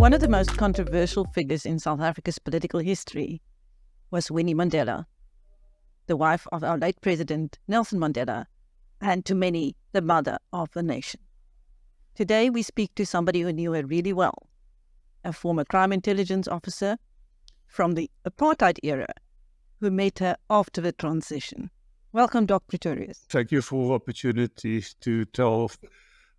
One of the most controversial figures in South Africa's political history was Winnie Mandela, the wife of our late President Nelson Mandela, and to many, the mother of the nation. Today we speak to somebody who knew her really well, a former crime intelligence officer from the Apartheid era who met her after the transition. Welcome, Doc Pretorius. Thank you for the opportunity to tell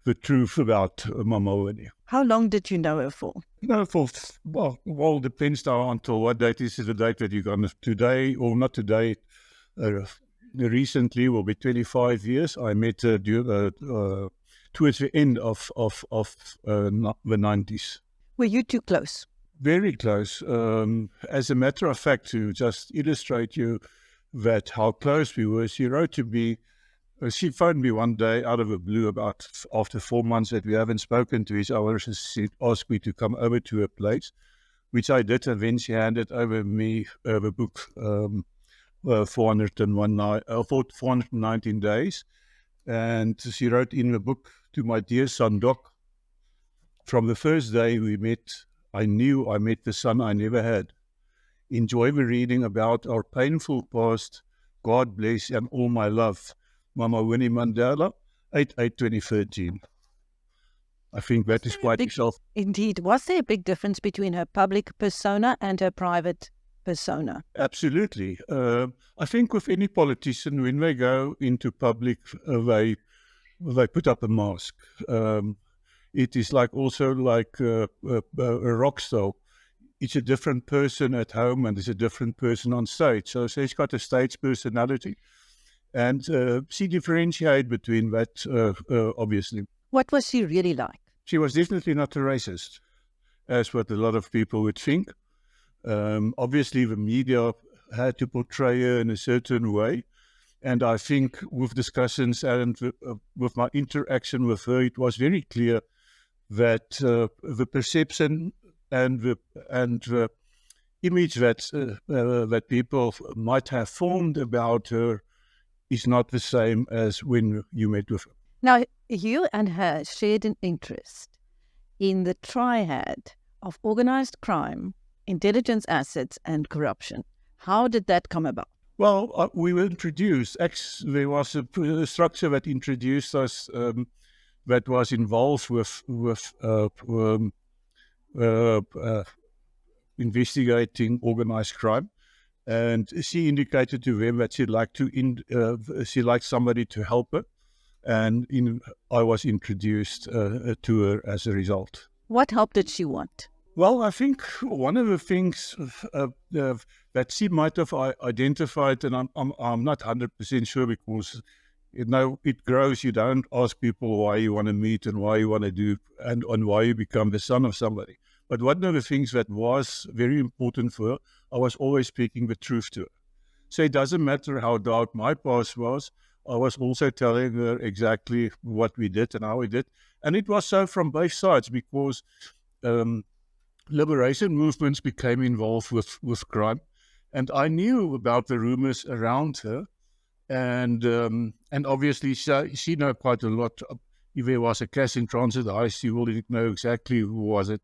the truth about Mama Winnie. How long did you know her for? Well, depends now until what date is the date that you're going to today, or not today. Recently will be 25 years. I met her towards the end of the 90s. Were you too close? Very close. As a matter of fact, to just illustrate you that how close we were, she wrote to me. She phoned me one day out of the blue about after 4 months that we haven't spoken to each other. She asked me to come over to her place, which I did, and then she handed over me the book 419 days. And she wrote in the book, "To my dear son Doc, from the first day we met, I knew I met the son I never had. Enjoy the reading about our painful past. God bless and all my love. Mama Winnie Mandela, 8/8/2013. I think that is quite yourself. Indeed. Was there a big difference between her public persona and her private persona? Absolutely. I think with any politician, when they go into public, they put up a mask. It is also like a rock star. It's a different person at home and it's a different person on stage. So she's got a stage personality. And she differentiated between that, obviously. What was she really like? She was definitely not a racist, as what a lot of people would think. Obviously, the media had to portray her in a certain way. And I think with discussions and with my interaction with her, it was very clear that the perception and the image that people might have formed about her is not the same as when you met with her. Now, you and her shared an interest in the triad of organised crime, intelligence assets, and corruption. How did that come about? Well, we were introduced. There was a structure that introduced us that was involved with investigating organised crime. And she indicated to them that she'd liked somebody to help her, and I was introduced to her as a result. What help did she want? Well, I think one of the things that she might have identified, and I'm not 100% sure, because it grows. You don't ask people why you want to meet and why you want to do and why you become the son of somebody. But one of the things that was very important for her, I was always speaking the truth to her. So it doesn't matter how dark my past was, I was also telling her exactly what we did and how we did. And it was so from both sides, because liberation movements became involved with crime. And I knew about the rumors around her. And obviously she knew quite a lot. If there was a cash in transit, she will know exactly who was it.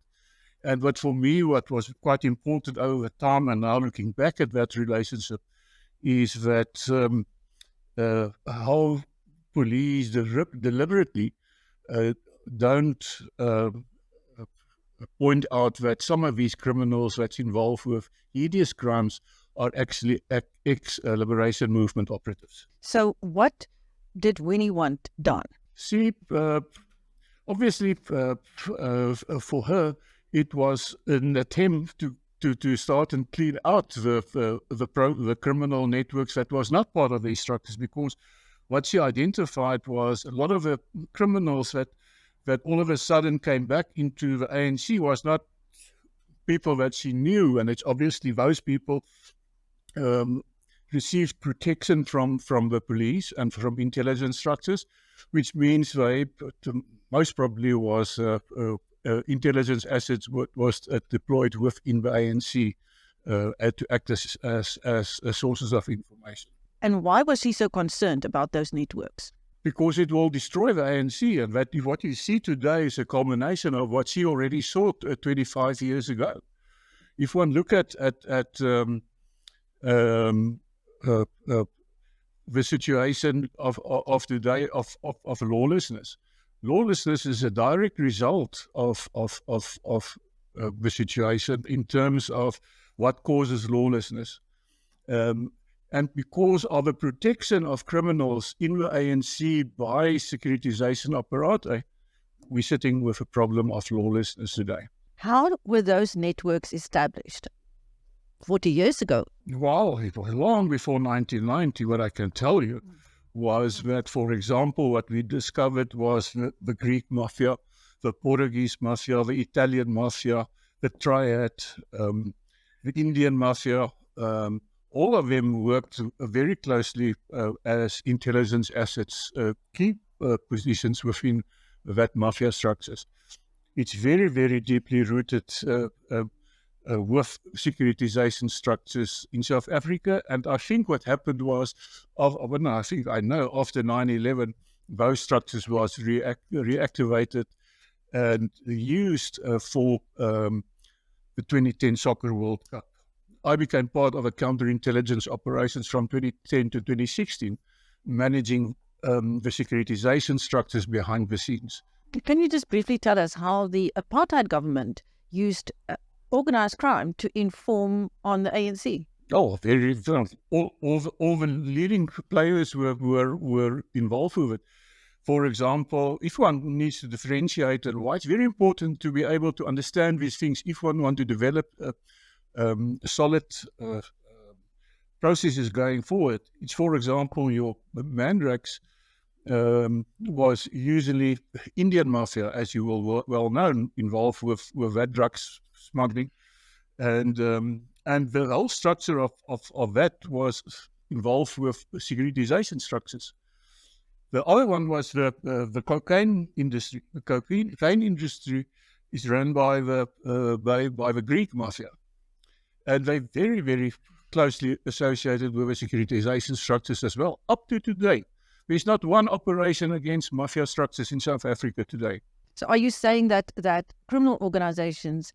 And but for me, what was quite important over time, and now looking back at that relationship, is that how police deliberately don't point out that some of these criminals that's involved with hideous crimes are actually ex-liberation movement operatives. So what did Winnie want done? See, obviously for her, it was an attempt to start and clean out the criminal networks that was not part of these structures, because what she identified was a lot of the criminals that all of a sudden came back into the ANC was not people that she knew, and it's obviously those people received protection from the police and from intelligence structures, which means they most probably was intelligence assets was deployed within the ANC to act as sources of information. And why was she so concerned about those networks? because it will destroy the ANC. And what you see today is a culmination of what she already saw 25 years ago. If one look at the situation of today of lawlessness. Lawlessness is a direct result of the situation in terms of what causes lawlessness. And because of the protection of criminals in the ANC by securitization apparatus, we're sitting with a problem of lawlessness today. How were those networks established? 40 years ago? Well, it was long before 1990. What I can tell you was that, for example, what we discovered was the Greek Mafia, the Portuguese Mafia, the Italian Mafia, the Triad, the Indian Mafia. All of them worked very closely as intelligence assets, key positions within that mafia structures. It's very, very deeply rooted with securitization structures in South Africa. And I think what happened was, after 9/11, those structures was reactivated and used for the 2010 Soccer World Cup. I became part of a counterintelligence operations from 2010 to 2016, managing the securitization structures behind the scenes. Can you just briefly tell us how the apartheid government used organised crime to inform on the ANC? Oh, very all the leading players were involved with it. For example, if one needs to differentiate and why it's very important to be able to understand these things if one wants to develop solid processes going forward. It's, for example, your Mandrax was usually Indian Mafia, as you will well know, involved with that drugs smuggling, and the whole structure of that was involved with securitization structures. The other one was the cocaine industry. The cocaine industry is run by the Greek Mafia, and they're very, very closely associated with the securitization structures as well. Up to today, there's not one operation against mafia structures in South Africa today. So are you saying that criminal organizations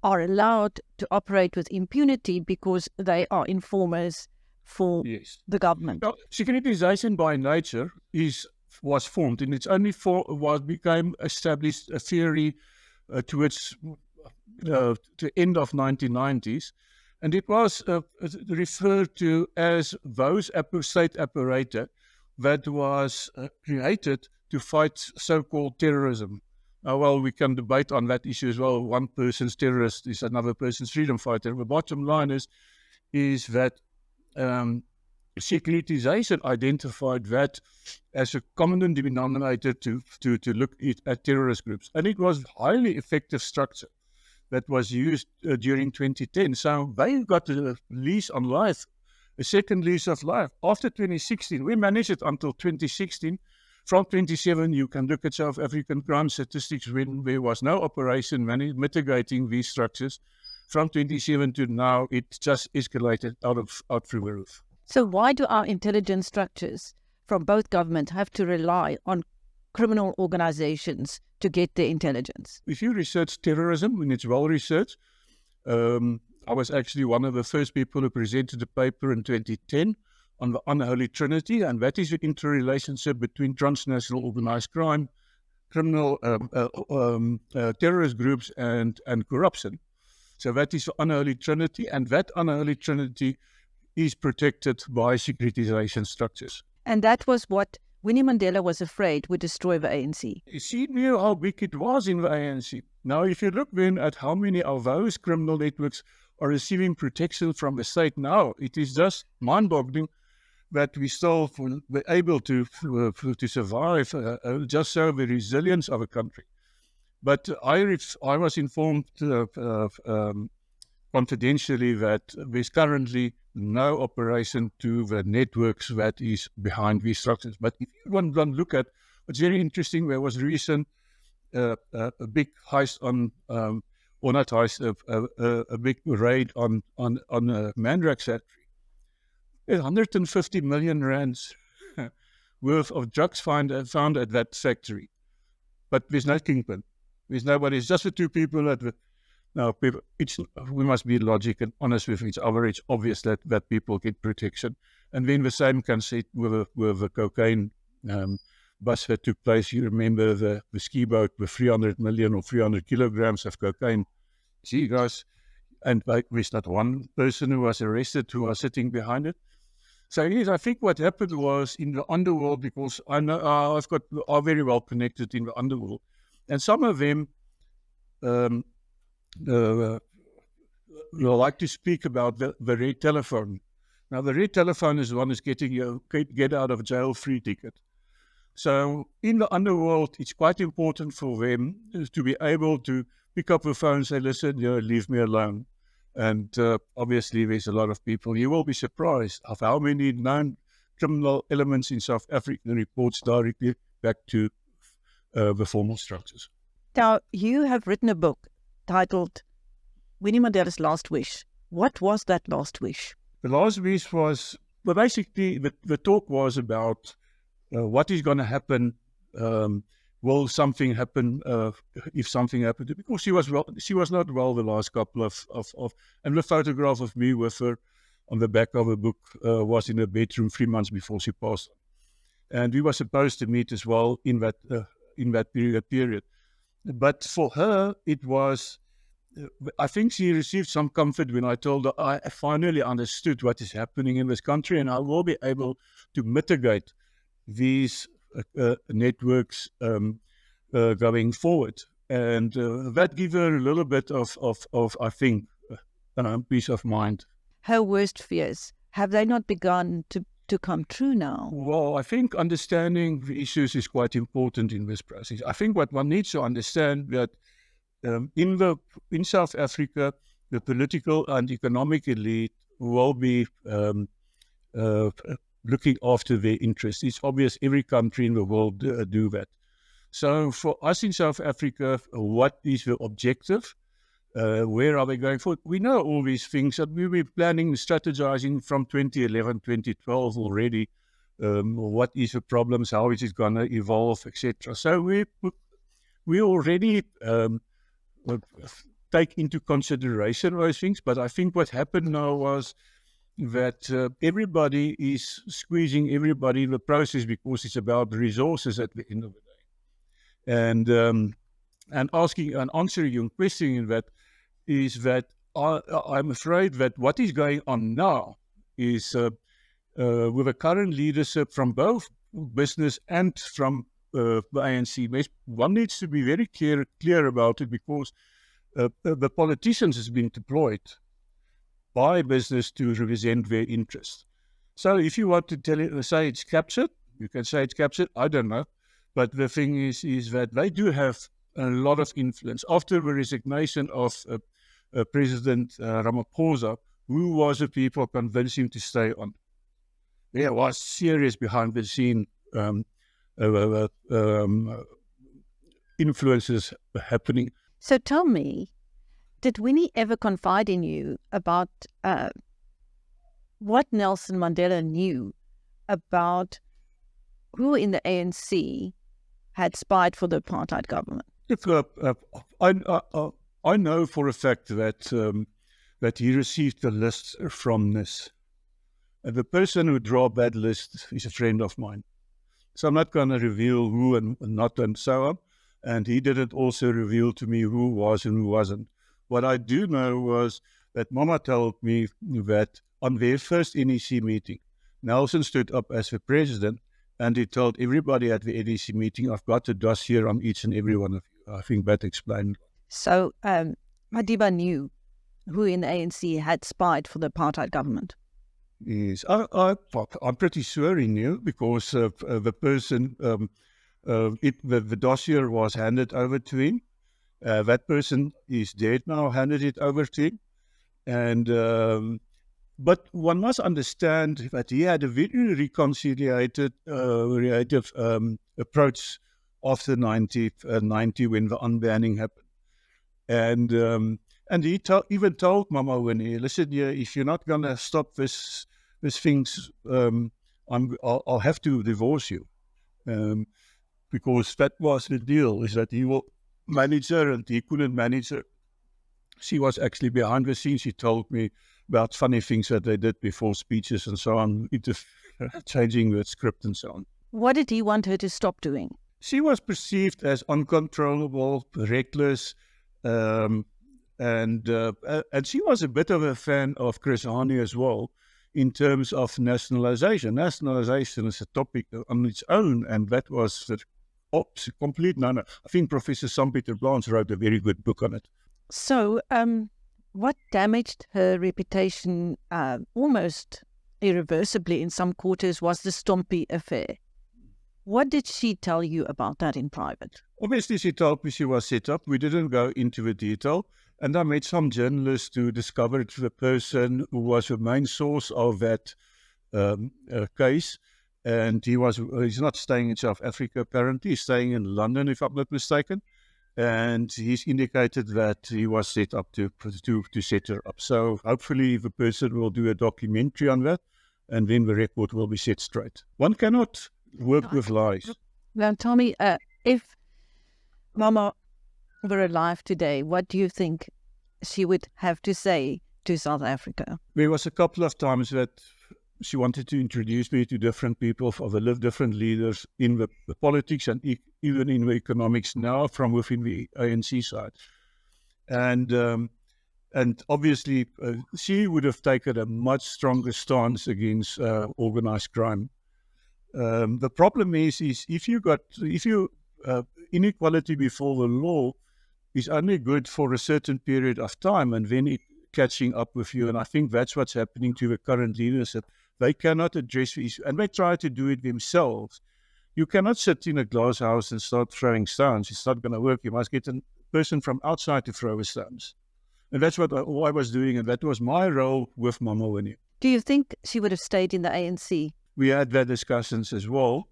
are allowed to operate with impunity because they are informers for the government? Now, securitization by nature was formed, and it's only became established a theory towards the end of 1990s, and it was referred to as those state apparatus that was created to fight so-called terrorism. Well, we can debate on that issue as well. One person's terrorist is another person's freedom fighter. The bottom line is that securitization identified that as a common denominator to look at terrorist groups. And it was a highly effective structure that was used during 2010. So they got a lease on life, a second lease of life. After 2016, we managed it until 2016. From 27, you can look at South African crime statistics when there was no operation mitigating these structures. From 27 to now, it just escalated out through the roof. So why do our intelligence structures from both governments have to rely on criminal organizations to get their intelligence? If you research terrorism, when it's well researched, I was actually one of the first people who presented a paper in 2010 on the unholy trinity, and that is the interrelationship between transnational organized crime, criminal terrorist groups, and corruption. So that is the unholy trinity, and that unholy trinity is protected by securitization structures. And that was what Winnie Mandela was afraid would destroy the ANC. She knew how big it was in the ANC. Now, if you look then at how many of those criminal networks are receiving protection from the state now, it is just mind-boggling that we still were able to survive, just so the resilience of a country. But I was informed confidentially that there's currently no operation to the networks that is behind these structures. But if you want to look at what's very interesting, there was recent a big heist or not heist, a big raid on Mandrax factory. 150 million rands worth of drugs found at that factory. But there's no kingpin. There's nobody. It's just the two people that... Now, people, we must be logical and honest with each other. It's obvious that people get protection. And then the same can say with the cocaine bust that took place. You remember the ski boat with 300 million or 300 kilograms of cocaine. Gee, guys, and there's not one person who was arrested who was sitting behind it. So yes, I think what happened was in the underworld, because I know are very well connected in the underworld, and some of them like to speak about the red telephone. Now, the red telephone is the one who's getting you get out of jail free ticket. So in the underworld, it's quite important for them to be able to pick up the phone and say, listen, leave me alone. And obviously, there's a lot of people. You will be surprised of how many known criminal elements in South Africa reports directly back to the formal structures. Now, you have written a book titled Winnie Mandela's Last Wish. What was that last wish? The last wish was, well, basically, the talk was about what is going to happen. Will something happen if something happened? Because she was not well the last couple of and the photograph of me with her on the back of a book was in her bedroom 3 months before she passed. And we were supposed to meet as well in that period. But for her, it was, I think she received some comfort when I told her I finally understood what is happening in this country, and I will be able to mitigate these networks going forward. And that gave her a little bit of I think, peace of mind. Her worst fears, have they not begun to come true now? Well, I think understanding the issues is quite important in this process. I think what one needs to understand that in South Africa, the political and economic elite will be looking after their interests. It's obvious every country in the world do that. So for us in South Africa, what is the objective? Where are they going forward? We know all these things, and we were planning, strategizing from 2011, 2012 already. What is the problems? How is it going to evolve, etc. So we already take into consideration those things. But I think what happened now was that everybody is squeezing everybody in the process because it's about resources at the end of the day. And asking and answering your question in that is that I'm afraid that what is going on now is with the current leadership from both business and from the ANC, one needs to be very clear about it, because the politicians has been deployed by business to represent their interests. So if you want to say it's captured, you can say it's captured. I don't know. But the thing is that they do have a lot of influence. After the resignation of President Ramaphosa, who was the people convinced him to stay on? There was serious behind the scene influences happening. So tell me, did Winnie ever confide in you about what Nelson Mandela knew about who in the ANC had spied for the apartheid government? I know for a fact that he received the list from NIS. And the person who drew that list is a friend of mine. So I'm not going to reveal who and not and so on. And he didn't also reveal to me who was and who wasn't. What I do know was that Mama told me that on their first NEC meeting, Nelson stood up as the president, and he told everybody at the NEC meeting, I've got a dossier on each and every one of you. I think that explained. So Madiba knew who in the ANC had spied for the apartheid government? Yes, I'm pretty sure he knew, because the person, the dossier was handed over to him. That person is dead now, handed it over to him. And but one must understand that he had a very reconciliated approach after 90 when the unbanning happened. And he even told Mama Winnie, listen, if you're not going to stop this things, I'll have to divorce you. Because that was the deal, is that he will manage her and he couldn't manage her. She was actually behind the scenes. She told me about funny things that they did before speeches and so on, changing the script and so on. What did he want her to stop doing? She was perceived as uncontrollable, reckless, and she was a bit of a fan of Chris Hani as well, in terms of nationalization. Nationalization is a topic on its own, and that was the complete no-no. I think Professor Stompie Affair wrote a very good book on it. So, what damaged her reputation almost irreversibly in some quarters was the Stompie Affair. What did she tell you about that in private? Obviously, she told me she was set up. We didn't go into the detail. And I met some journalists who discovered the person who was the main source of that case. And he's not staying in South Africa, apparently. He's staying in London, if I'm not mistaken. And he's indicated that he was set up to set her up. So hopefully the person will do a documentary on that, and then the record will be set straight. One cannot work with lies. Now, tell me, if Mama were alive today, what do you think she would have to say to South Africa? There was a couple of times that she wanted to introduce me to different people, of different leaders in the politics and even in the economics now from within the ANC side. And obviously, she would have taken a much stronger stance against organized crime. The problem is if inequality before the law is only good for a certain period of time, and then it catching up with you. And I think that's what's happening to the current leadership. They cannot address the issue, and they try to do it themselves. You cannot sit in a glass house and start throwing stones. It's not going to work. You must get a person from outside to throw the stones. And that's what I was doing, and that was my role with Mama Winnie. Do you think she would have stayed in the ANC? We had that discussions as well.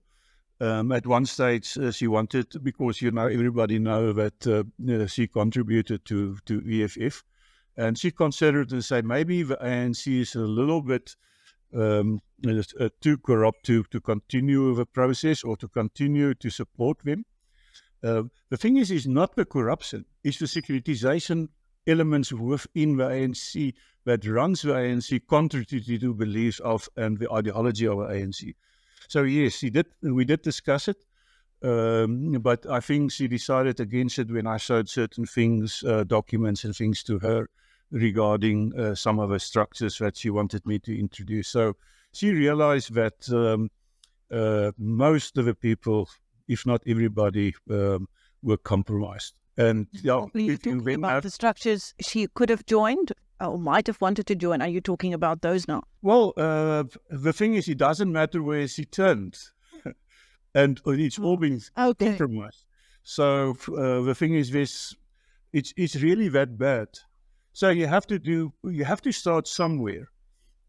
At one stage, she wanted, because everybody know that she contributed to EFF, and she considered to say maybe the ANC is a little bit too corrupt to continue the process or to continue to support them. The thing is not the corruption, it's the securitization elements within the ANC that runs the ANC contrary to the beliefs of and the ideology of the ANC. So yes, we did discuss it, but I think she decided against it when I showed certain things, documents and things to her regarding some of the structures that she wanted me to introduce. So she realized that most of the people, if not everybody, were compromised. And you're talking about the structures she could have joined or might have wanted to join. Are you talking about those now? Well, the thing is, it doesn't matter where she turned, and it's all been compromised. So the thing is, it's really that bad. So you have to start somewhere,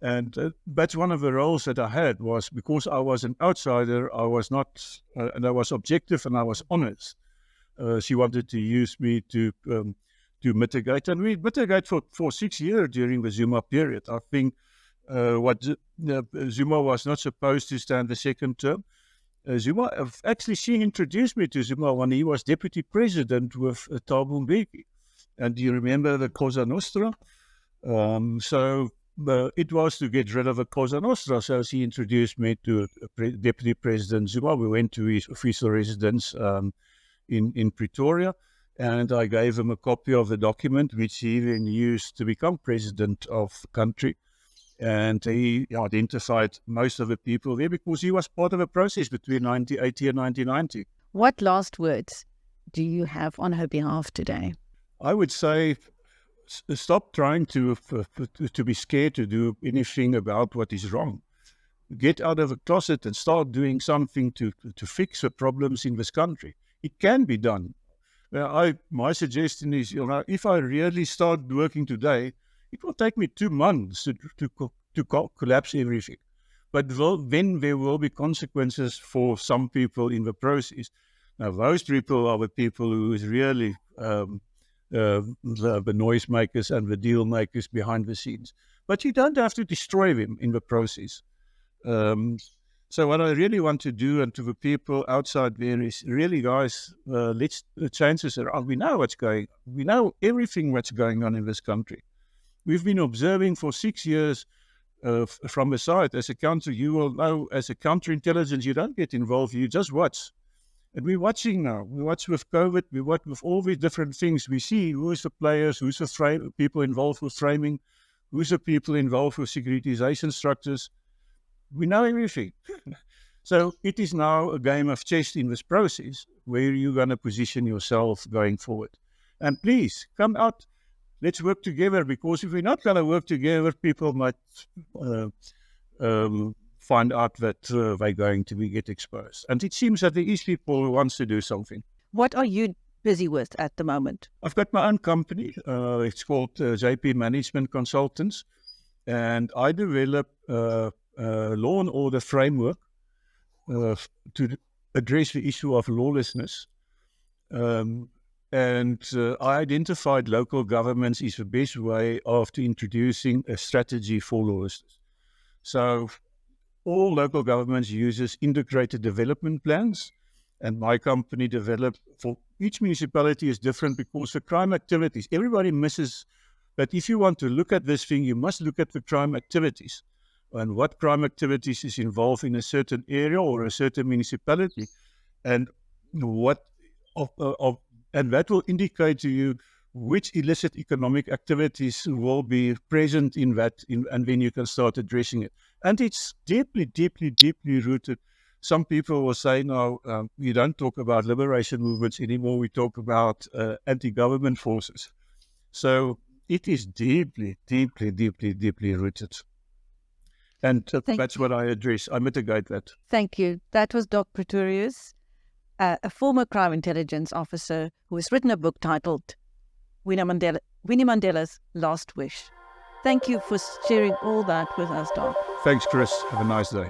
and that's one of the roles that I had, was because I was an outsider. I was not, and I was objective and I was honest. She wanted to use me to mitigate, and we mitigate for 6 years during the Zuma period. I think Zuma was not supposed to stand the second term. Zuma, actually, she introduced me to Zuma when he was deputy president with Thabo Mbeki. And do you remember the Cosa Nostra? So it was to get rid of the Cosa Nostra. So she introduced me to Deputy President Zuma. We went to his official residence in Pretoria, and I gave him a copy of the document, which he then used to become president of the country. And he identified most of the people there because he was part of a process between 1980 and 1990. What last words do you have on her behalf today? I would say stop trying to be scared to do anything about what is wrong. Get out of the closet and start doing something to fix the problems in this country. It can be done. My suggestion is, if I really start working today, it will take me 2 months to collapse everything. But then there will be consequences for some people in the process. Now, those people are the people who is really the noise makers and the deal makers behind the scenes. But you don't have to destroy them in the process. So what I really want to do, and to the people outside there, is really, guys, let's change this around. We know what's going on. We know everything what's going on in this country. We've been observing for 6 years from the side. As a country, you will know, as a counterintelligence, you don't get involved. You just watch. And we're watching now. We watch with COVID. We watch with all these different things. We see who is the players, who's the people involved with framing, who's the people involved with securitization structures. We know everything. So it is now a game of chess in this process where you're going to position yourself going forward. And please, come out. Let's work together, because if we're not going to work together, people might find out that they're going to get exposed. And it seems that there is people who wants to do something. What are you busy with at the moment? I've got my own company. It's called JP Management Consultants. And I develop law and order framework to address the issue of lawlessness. And I identified local governments is the best way of introducing a strategy for lawlessness. So all local governments uses integrated development plans, and my company developed, for each municipality is different because the crime activities, everybody misses. But if you want to look at this thing, you must look at the crime activities and what crime activities is involved in a certain area or a certain municipality, and what and that will indicate to you which illicit economic activities will be present in that, and then you can start addressing it. And it's deeply, deeply, deeply rooted. Some people will say, no, we don't talk about liberation movements anymore. We talk about anti-government forces. So it is deeply, deeply, deeply, deeply rooted. And that's what I address. I mitigate that. Thank you. That was Doc Pretorius, a former crime intelligence officer who has written a book titled Winnie Mandela's Last Wish. Thank you for sharing all that with us, Doc. Thanks, Chris. Have a nice day.